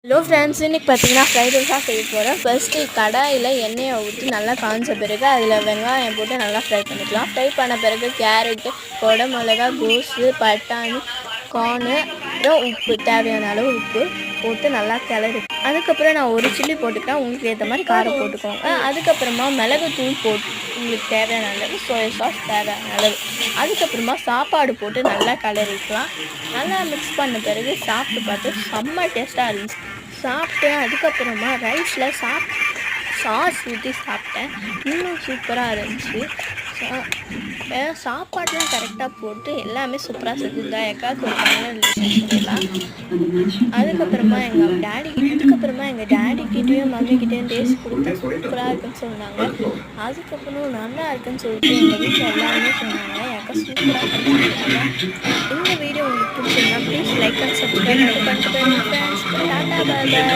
Hello friends, இன்றைக்கி பார்த்தீங்கன்னா fried ரைஸாக செய்ய போகிறேன். ஃபர்ஸ்ட்டு கடாயில் எண்ணெயை ஊற்றி நல்லா காய்ஞ்ச பிறகு அதில் வெங்காயம் போட்டு நல்லா ஃப்ரை பண்ணிக்கலாம். ஃப்ரை பண்ண பிறகு கேரட்டு, கொடை மிளகா, கோஸு, பட்டாணி, கார்னு, அப்புறம் உப்பு, தேவையான அளவு உப்பு போட்டு நல்லா கிளறி, அதுக்கப்புறம் நான் ஒரு சில்லி போட்டுக்கிறேன். உங்களுக்கு ஏற்ற மாதிரி காரம் போட்டுக்கோங்க. அதுக்கப்புறமா மிளகுத்தூள் போட்டு உங்களுக்கு தேவையான அளவு, சோயா சாஸ் தேவையான அளவு, அதுக்கப்புறமா சாப்பாடு போட்டு நல்லா கிளறிக்கலாம். நல்லா மிக்ஸ் பண்ண பிறகு சாப்பிட்டு பார்த்து செம்ம டேஸ்ட்டாக இருந்துச்சு. சாப்பிட்டேன். அதுக்கப்புறமா ரைஸில் சாஸ் ஊற்றி சாப்பிட்டேன். இன்னும் சூப்பராக இருந்துச்சு. சாப்பாடெலாம் கரெக்டாக போட்டு எல்லாமே சூப்பராக செஞ்சுருந்தா எக்காவுக்கு ஒரு கங்க்ராச்சுலேஷன் சொல்லலாம். அதுக்கப்புறமா எங்கள் டேடிக்கிட்டேயும் மம்மிக்கிட்டேயும் டேஸ்ட் கொடுத்தா சூப்பராக இருக்குன்னு சொன்னாங்க. அதுக்கப்புறம் நல்லா இருக்குன்னு சொல்லிட்டு எங்கள் வீட்டில் எல்லாருமே சொன்னாங்க. எக்கா சூப்பராக பண்ணியிருந்தாங்க. இந்த வீடியோ உங்களுக்கு பிடிச்சிருந்தா ப்ளீஸ் லைக் அண்ட் சப்ஸ்கிரைப் பண்ணிட்டு ஃப்ரெண்ட்ஸ். டாடா பாய் பாய்.